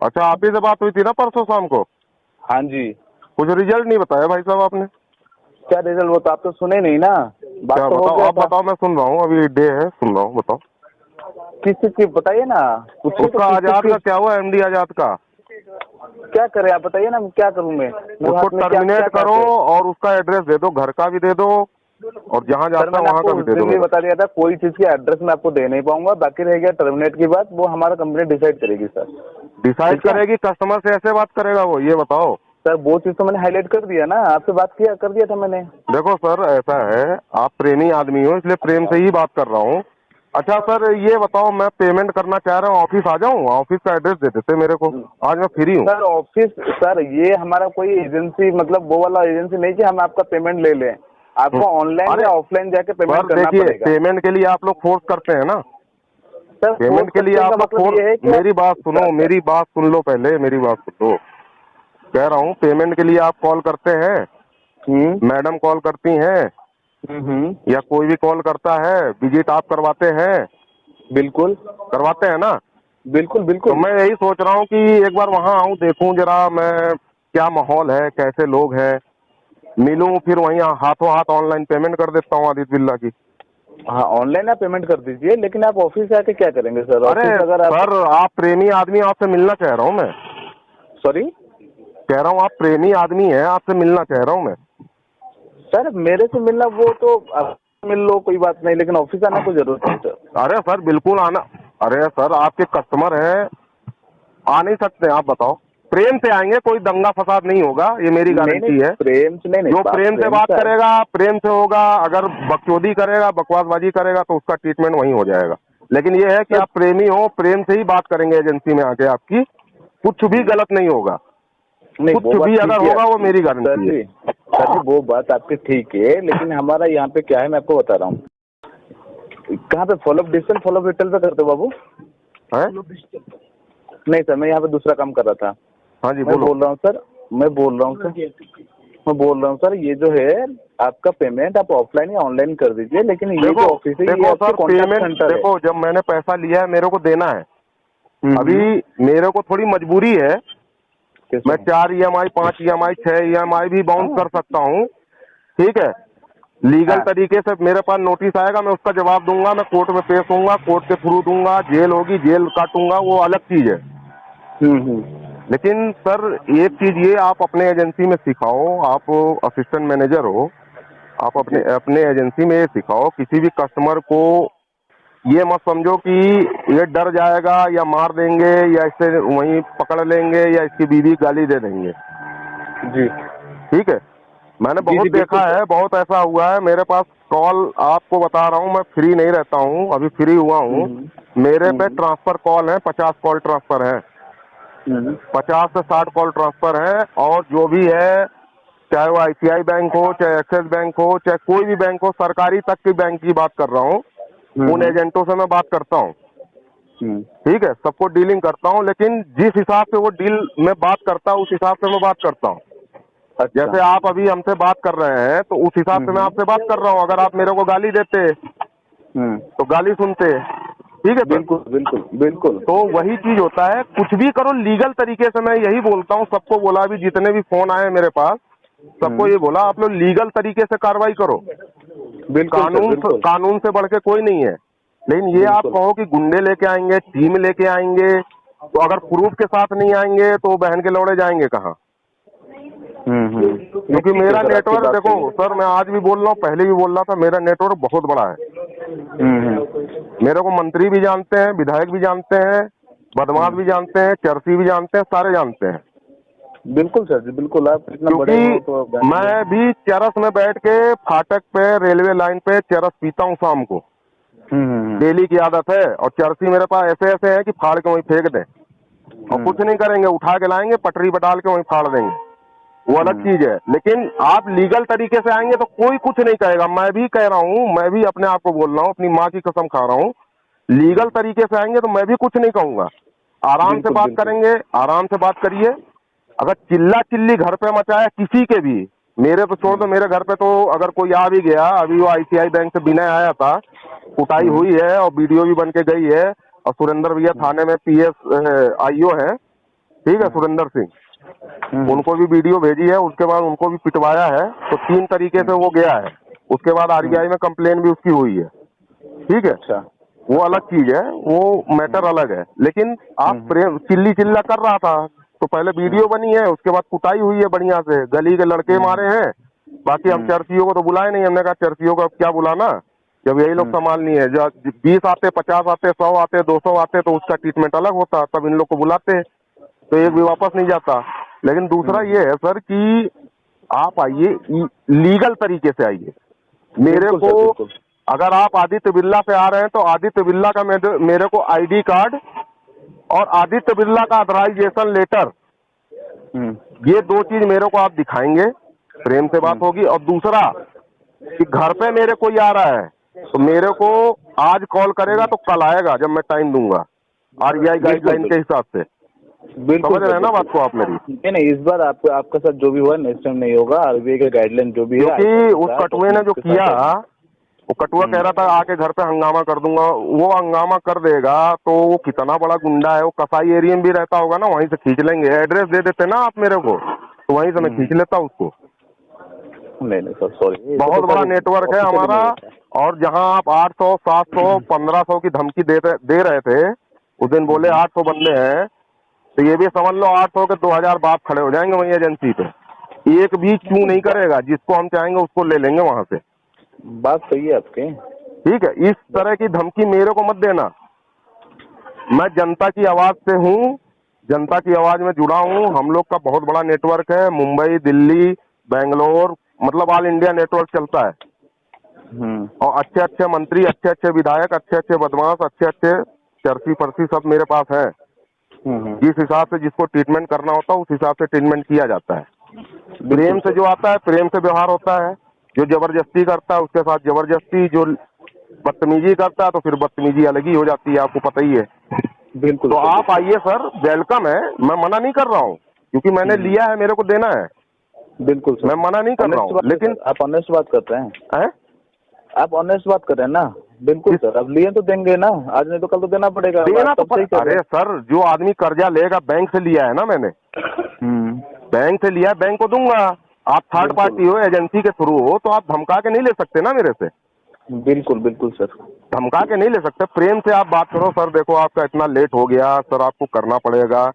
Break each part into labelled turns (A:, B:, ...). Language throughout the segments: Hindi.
A: अच्छा, आप ही से बात हुई थी ना परसों शाम को?
B: हाँ जी।
A: कुछ रिजल्ट नहीं बताया भाई साहब आपने?
B: क्या रिजल्ट? वो तो आप तो सुने नहीं ना, बात
A: क्या
B: तो हो
A: बताओ,
B: गया
A: आप
B: था।
A: बताओ, मैं सुन रहा हूँ, अभी डे है, सुन रहा हूँ, बताओ।
B: किस चीज की बताइए ना, पूछिए तो
A: उसका
B: किस चीज
A: आजाद
B: की।
A: का क्या हुआ, एमडी आजाद का?
B: क्या करे आप बताइए ना, क्या करूँ मैं
A: उसको
B: हाथ में क्या क्या
A: टर्मिनेट करो
B: चाहते हैं?
A: और उसका एड्रेस दे दो, घर का भी दे दो और जहाँ
B: सर
A: जाता है
B: मैंने
A: वहाँ
B: आपको
A: का भी
B: उस
A: दे दो
B: दिन भी
A: मेरे
B: बता दिया था, कोई चीज की एड्रेस मैं आपको दे नहीं पाऊंगा। बाकी रह गया टर्मिनेट की बात, वो हमारा कंपनी डिसाइड करेगी सर।
A: को। डिसाइड
B: ठीक है
A: करेगी? कस्टमर से ऐसे बात करेगा वो, ये बताओ।
B: सर, वो चीज तो मैंने हाईलाइट कर दिया ना, आपसे बात किया कर दिया था मैंने।
A: देखो सर, ऐसा है, आप प्रेमी आदमी हो इसलिए प्रेम से ही बात कर रहा हूँ। अच्छा सर, ये बताओ, मैं पेमेंट करना चाह रहा हूँ, ऑफिस आ जाऊँ? ऑफिस का एड्रेस दे देते मेरे को, आज मैं फ्री हूँ।
B: सर ऑफिस, सर ये हमारा कोई एजेंसी, मतलब वो वाला एजेंसी नहीं कि हम आपका पेमेंट ले लें। आपको ऑनलाइन
A: अरे
B: या ऑफलाइन जाके पेमेंट
A: सर
B: करना
A: देखिए,
B: पड़ेगा।
A: पेमेंट के लिए आप लोग फोर्स करते हैं ना।
B: सर फोर्स
A: पेमेंट के लिए
B: करते हैं
A: आप
B: का
A: लोग
B: मतलब
A: फोर्स,
B: ये है कि
A: मेरी बात सुनो,
B: सर,
A: मेरी बात सुन लो, पहले मेरी बात सुन लो। कह रहा हूँ पेमेंट के लिए आप कॉल करते हैं,
B: हम्म
A: मैडम कॉल करती हैं
B: हम्म,
A: या कोई भी कॉल करता है, विजिट आप करवाते हैं,
B: बिल्कुल
A: करवाते हैं ना?
B: बिल्कुल
A: तो
B: बिल्कुल।
A: मैं यही सोच रहा हूँ कि एक बार वहाँ आऊँ, देखूँ जरा मैं क्या माहौल है, कैसे लोग हैं, मिलूँ, फिर वहीं हाथों हाथ ऑनलाइन पेमेंट कर देता हूँ आदित्य बिरला की।
B: हाँ ऑनलाइन आप पेमेंट कर दीजिए, लेकिन आप ऑफिस आके क्या करेंगे सर?
A: अरे
B: ऑफिस अगर आप,
A: सर, आप प्रेमी आदमी, आपसे मिलना चाह रहा हूँ मैं।
B: सॉरी
A: कह रहा हूँ आप प्रेमी आदमी हैं, आपसे मिलना चाह रहा हूँ मैं।
B: सर, मेरे से मिलना वो तो आप मिल लो, कोई बात नहीं, लेकिन ऑफिस आना कोई जरूरत नहीं सर।
A: अरे सर बिल्कुल आना। अरे सर, आपके कस्टमर हैं, आ नहीं सकते? आप बताओ। प्रेम से आएंगे, कोई दंगा फसाद नहीं होगा, ये मेरी
B: नहीं नहीं,
A: गारंटी है।
B: प्रेम से नहीं, नहीं
A: जो
B: बात
A: प्रेम से
B: प्रेम
A: बात
B: से आए।
A: करेगा प्रेम से होगा, अगर बकचोदी करेगा, बकवासबाजी करेगा तो उसका ट्रीटमेंट वहीं हो जाएगा। लेकिन ये है कि
B: सर
A: आप प्रेमी हो, प्रेम से ही बात करेंगे एजेंसी में आके, आपकी कुछ भी गलत नहीं होगा।
B: नहीं
A: कुछ
B: वो बात
A: भी
B: ठीक
A: अगर
B: है
A: होगा वो
B: आपकी
A: मेरी
B: सर
A: गारंटी है।
B: जी। सर जी वो बात आपकी ठीक है, लेकिन हमारा यहाँ पे क्या है मैं आपको बता रहा हूँ। कहाँ पे फॉलोअप डिजिटल, फॉलोअप डिजिटल पे करते हो बाबू?
A: हैं?
B: नहीं सर, मैं यहाँ पे दूसरा काम कर रहा था।
A: हाँ जी,
B: मैं
A: बोलो।
B: बोल रहा हूँ सर, मैं बोल रहा हूँ सर, मैं बोल रहा हूँ सर, ये जो है आपका पेमेंट आप ऑफलाइन या ऑनलाइन कर दीजिए, लेकिन ये
A: देखो
B: जो ऑफिस है ये
A: देखो
B: आपके
A: सर,
B: कॉन्टैक्ट
A: पेमेंट
B: सेंटर है।
A: देखो, जब मैंने पैसा लिया है मेरे को देना है। अभी
B: हम्म,
A: मेरे को थोड़ी मजबूरी है,
B: कैसे?
A: मैं 4 EMI 5 EMI 6 EMI भी बाउंस
B: हाँ
A: कर सकता हूँ। ठीक है, लीगल
B: हाँ।
A: तरीके से मेरे पास नोटिस आएगा, मैं उसका जवाब दूंगा, मैं कोर्ट में पेश होऊंगा, कोर्ट के थ्रू दूंगा, जेल होगी, जेल काटूंगा, वो अलग चीज है।
B: हम्म।
A: लेकिन सर, एक चीज ये आप अपने एजेंसी में सिखाओ, आप असिस्टेंट मैनेजर हो, आप अपने
B: जी
A: अपने एजेंसी में ये सिखाओ, किसी भी कस्टमर को ये मत समझो कि ये डर जाएगा या मार देंगे या इससे वहीं पकड़ लेंगे या इसकी बीवी गाली दे देंगे।
B: जी
A: ठीक है, मैंने
B: जी
A: बहुत
B: जी
A: देखा
B: बिल्कुल सर।
A: है, बहुत ऐसा हुआ है मेरे पास कॉल। आपको बता रहा हूँ, मैं फ्री नहीं रहता हूँ, अभी फ्री हुआ हूँ।
B: हम्म
A: मेरे पे
B: हम्म
A: ट्रांसफर कॉल है, 50 कॉल ट्रांसफर है,
B: हम्म
A: 50 से 60 कॉल ट्रांसफर है। और जो भी है, चाहे वो ICI बैंक हो, चाहे एक्सिस बैंक हो, चाहे कोई भी बैंक हो, सरकारी तक की बैंक की बात कर रहा हूँ, उन
B: हम्म
A: एजेंटों से मैं बात करता हूँ।
B: हम्म।
A: ठीक है, सबको डीलिंग करता हूँ, लेकिन जिस हिसाब से वो डील में बात करता हूँ उस हिसाब से मैं बात करता हूँ।
B: अच्छा।
A: जैसे आप अभी हमसे बात कर रहे हैं तो उस हिसाब से मैं आपसे बात कर रहा हूँ। अगर आप मेरे को गाली देते
B: हम्म।
A: तो गाली सुनते। ठीक है सर,
B: बिल्कुल बिल्कुल बिल्कुल।
A: तो वही चीज होता है, कुछ भी करो लीगल तरीके से। मैं यही बोलता हूँ सबको, बोला अभी जितने भी फोन आए मेरे पास, सबको ये बोला आप लोग लीगल तरीके से कार्रवाई करो।
B: बिल्कुल सर बिल्कुल
A: कानून से बढ़ के कोई नहीं है। लेकिन ये आप
B: बिल्कुल।
A: कहो कि गुंडे लेके आएंगे, टीम लेके आएंगे, तो अगर प्रूफ के साथ नहीं आएंगे तो बहन के लौड़े जाएंगे कहाँ?
B: नहीं
A: क्योंकि
B: ठीक है
A: मेरा
B: सर, आपकी
A: नेटवर्क
B: बात
A: देखो
B: सही है।
A: सर, मैं आज भी बोल रहा हूँ, पहले भी बोल रहा था, मेरा नेटवर्क बहुत बड़ा है। मेरे को मंत्री भी जानते हैं, विधायक भी जानते हैं, बदमाश भी जानते हैं, चरसी भी जानते हैं, सारे जानते हैं।
B: बिल्कुल सर जी बिल्कुल, आप इतना बड़े
A: क्योंकि
B: हो तो जानेंगे।
A: मैं भी चरस में बैठ के फाटक पे, रेलवे लाइन पे चरस पीता हूँ शाम को,
B: हम्म।
A: डेली की आदत है। और चरसी मेरे पास ऐसे ऐसे है कि फाड़ के वहीं फेंक दें और कुछ नहीं करेंगे, उठा के लाएंगे, पटरी पर डाल के वहीं फाड़ देंगे, वो अलग
B: हम्म।
A: चीज है। लेकिन आप लीगल तरीके से आएंगे तो कोई कुछ नहीं कहेगा। मैं भी कह रहा हूँ, मैं भी अपने आप को बोल रहा हूँ, अपनी माँ की कसम खा रहा हूँ, लीगल तरीके से आएंगे तो मैं भी कुछ नहीं कहूंगा। आराम से
B: बिल्कुल
A: बात
B: बिल्कुल।
A: करेंगे, आराम से बात करिए। अगर चिल्ला चिल्ली घर पे मचाया किसी के भी, मेरे तो छोड़ दो, मेरे घर पे तो अगर कोई आ भी गया, अभी वो ICI बैंक से विनय आया था, कुटाई
B: हम्म
A: हुई है और वीडियो भी बन के गई है, और सुरेंद्र भैया थाने में PS IO है, ठीक है, सुरेंद्र सिंह, उनको भी वीडियो भेजी है, उसके बाद उनको भी पिटवाया है, तो 3 तरीके से वो गया है। उसके बाद आरबीआई में कंप्लेन भी उसकी हुई है, ठीक है।
B: अच्छा।
A: वो अलग चीज है, वो मैटर अलग है। लेकिन आप प्रेम चिल्ली चिल्ला कर रहा था, तो पहले वीडियो बनी है, उसके बाद कुटाई हुई है बढ़िया से, गली के लड़के मारे हैं। बाकी हम चर्चियों को तो बुलाए नहीं, हमने कहा चर्चियों को अब क्या बुलाना, जब यही लोग संभालनी है। जब 20 आते, 50 आते, 100 आते, 200 आते, तो उसका ट्रीटमेंट अलग होता, तब इन लोग को बुलाते, तो एक भी वापस नहीं जाता। लेकिन दूसरा ये है सर कि आप आइए, लीगल तरीके से आइए। मेरे
B: बिल्कुल सर,
A: को
B: बिल्कुल।
A: अगर आप आदित्य बिरला से आ रहे हैं, तो आदित्य बिरला का मेरे को आईडी कार्ड और आदित्य बिरला का ऑथराइजेशन लेटर, ये 2 चीज मेरे को आप दिखाएंगे, प्रेम से बात होगी। और दूसरा कि घर पे मेरे कोई आ रहा है, तो मेरे को आज कॉल करेगा तो कल आएगा, जब मैं टाइम दूंगा आरबीआई गाइडलाइन के हिसाब से।
B: बिल्कुल
A: समझ रहे हैं ना बात को आप मेरी?
B: नहीं, इस बार आपका साथ जो भी हुआ नेक्स्ट टाइम नहीं होगा, आरबीआई का गाइडलाइन जो भी है।
A: क्योंकि उस कटुए ने जो किया, वो कटुआ कह रहा था आके घर पे हंगामा कर दूंगा, वो हंगामा कर देगा तो वो कितना बड़ा गुंडा है, वो कसाई एरिया में भी रहता होगा ना, वहीं से खींच लेंगे। एड्रेस दे देते ना आप मेरे को, तो वहीं से मैं खींच लेता उसको।
B: नहीं सर, सॉरी,
A: बहुत बड़ा नेटवर्क है हमारा। और जहां आप 800, 700, 1500 की धमकी दे रहे थे, उस दिन बोले 800 बंदे हैं, तो ये भी समझ लो 800 के 2000 बाप खड़े हो जाएंगे वहीं एजेंसी पे। एक भी क्यों नहीं करेगा, जिसको हम चाहेंगे उसको ले लेंगे वहां से।
B: बात सही है आपकी।
A: ठीक है, इस तरह की धमकी मेरे को मत देना। मैं जनता की आवाज से हूँ, जनता की आवाज में जुड़ा हूँ। हम लोग का बहुत बड़ा नेटवर्क है, मुंबई, दिल्ली, बेंगलोर, मतलब ऑल इंडिया नेटवर्क चलता है। और अच्छे अच्छे मंत्री, अच्छे अच्छे विधायक, अच्छे अच्छे बदमाश, अच्छे अच्छे चर्सी पर्सी सब मेरे पास है। जिस हिसाब से जिसको ट्रीटमेंट करना होता है, उस हिसाब से ट्रीटमेंट किया जाता है। प्रेम से जो आता है, प्रेम से व्यवहार होता है। जो जबरदस्ती करता है उसके साथ जबरदस्ती, जो बदतमीजी करता है तो फिर बदतमीजी अलग ही हो जाती है, आपको पता ही है।
B: बिल्कुल।
A: तो आप आइए सर, वेलकम है, मैं मना नहीं कर रहा हूँ, क्योंकि मैंने लिया है, मेरे को देना है।
B: बिल्कुल सर,
A: मैं मना नहीं कर रहा हूँ, लेकिन
B: आप ऑनेस्ट बात कर रहे हैं।
A: है?
B: आप ऑनेस्ट बात कर रहे हैं ना? बिल्कुल सर, अब लिए तो देंगे ना, आज नहीं तो कल तो देना पड़ेगा।
A: देना तो अरे सर, जो आदमी कर्जा लेगा, बैंक से लिया है ना मैंने, बैंक से लिया है, बैंक को दूंगा। आप थर्ड पार्टी हो, एजेंसी के थ्रू हो, तो आप धमका के नहीं ले सकते ना मेरे से।
B: बिल्कुल बिल्कुल सर,
A: धमका के नहीं ले सकते। प्रेम से आप बात करो, सर देखो आपका इतना लेट हो गया, सर आपको करना पड़ेगा,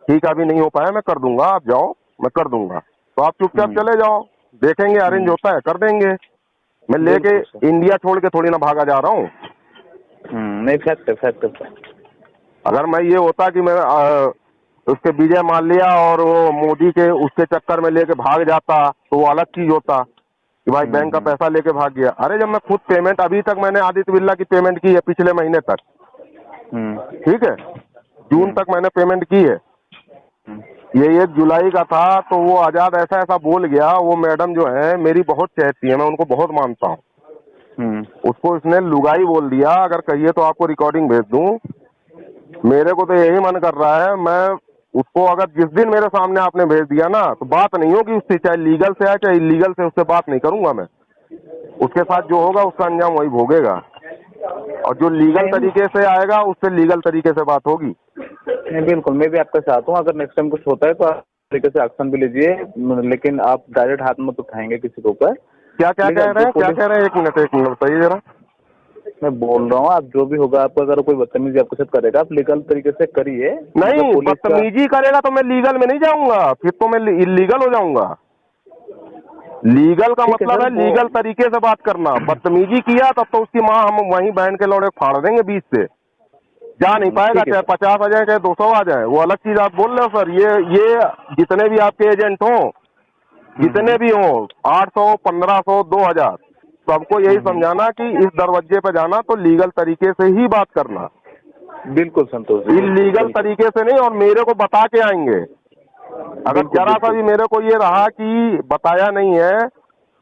A: ठीक है अभी नहीं हो पाया, मैं कर दूंगा, आप जाओ, मैं कर दूंगा। तो आप चुपचाप चले जाओ, देखेंगे अरेंज होता है, कर देंगे। मैं लेके इंडिया छोड़ के थोड़ी ना भागा जा रहा हूँ।
B: नहीं, फैक्ट है।
A: अगर मैं ये होता कि मैं उसके विजय माल्या और वो मोदी के उसके चक्कर में लेके भाग जाता, तो वो अलग चीज होता कि भाई बैंक का पैसा लेके भाग गया। अरे जब मैं खुद पेमेंट, अभी तक मैंने आदित्य बिरला की पेमेंट की है, पिछले महीने तक, ठीक है, जून तक मैंने पेमेंट की है। ये 1 जुलाई का था, तो वो आजाद ऐसा बोल गया। वो मैडम जो है मेरी बहुत चहती है, मैं उनको बहुत मानता हूँ। उसको इसने लुगाई बोल दिया। अगर कहिए तो आपको रिकॉर्डिंग भेज दूं। मेरे को तो यही मन कर रहा है, मैं उसको, अगर जिस दिन मेरे सामने आपने भेज दिया ना, तो बात नहीं होगी उससे, चाहे लीगल से आए चाहे इलीगल से, उससे बात नहीं करूंगा मैं। उसके साथ जो होगा उसका अंजाम वही भोगेगा, और जो लीगल तरीके से आएगा उससे लीगल तरीके से बात होगी।
B: नहीं, बिल्कुल, मैं भी आपके साथ हूँ। अगर नेक्स्ट टाइम कुछ होता है तो आप तरीके से एक्शन भी लीजिए, लेकिन आप डायरेक्ट हाथ मत उठाएंगे किसी के ऊपर।
A: क्या कह रहे हैं? एक मिनट बताइए जरा।
B: मैं बोल रहा हूँ, आप जो भी होगा, आपको अगर कोई बदतमीजी आपके साथ करेगा, आप लीगल तरीके से करिए।
A: नहीं, बदतमीजी करेगा तो मैं लीगल में नहीं जाऊंगा, फिर तो मैं इलीगल हो जाऊंगा। लीगल का मतलब है लीगल तरीके से बात करना। बदतमीजी किया तब तो उसकी माँ हम वहीं बैंड के लौड़े फाड़ देंगे, बीच से जा नहीं पाएगा, चाहे 50 आ जाए चाहे 200 आ जाए, वो अलग चीज आप बोल रहे हो सर। ये जितने भी आपके एजेंट हों, जितने भी हों, 800, 1500, 2000, सबको यही समझाना कि इस दरवाजे पे जाना तो लीगल तरीके से ही बात करना।
B: बिल्कुल संतोष,
A: इलीगल तरीके से नहीं, और मेरे को बता के आएंगे। अगर जरा सा भी मेरे को ये रहा कि बताया नहीं है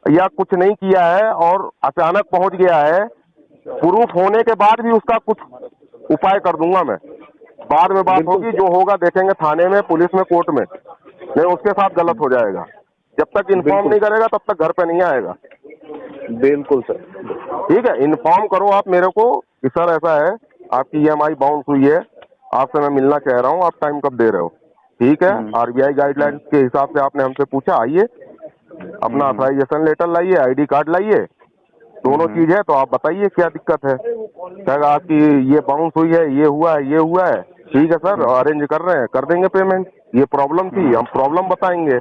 A: या कुछ नहीं किया है और अचानक पहुंच गया है, प्रूफ होने के बाद भी उसका कुछ उपाय कर दूंगा मैं। बाद में बात होगी, जो होगा देखेंगे थाने में, पुलिस में, कोर्ट में। नहीं, उसके साथ गलत हो जाएगा। जब तक इन्फॉर्म नहीं करेगा तब तक घर पे नहीं आएगा।
B: बिल्कुल सर,
A: ठीक है, इन्फॉर्म करो आप मेरे को कि सर ऐसा है, आपकी EMI बाउंस हुई है, आपसे मैं मिलना चाह रहा हूँ, आप टाइम कब दे रहे हो। ठीक है, आरबीआई गाइडलाइंस के हिसाब से आपने हमसे पूछा, आइए अपना ऑथराइजेशन लेटर लाइए, आईडी कार्ड लाइए, दोनों चीज है, तो आप बताइए क्या दिक्कत है। कहेगा आपकी ये बाउंस हुई है, ये हुआ है, ये हुआ है, ठीक है सर अरेंज कर रहे हैं, कर देंगे पेमेंट, ये प्रॉब्लम थी, हम प्रॉब्लम बताएंगे।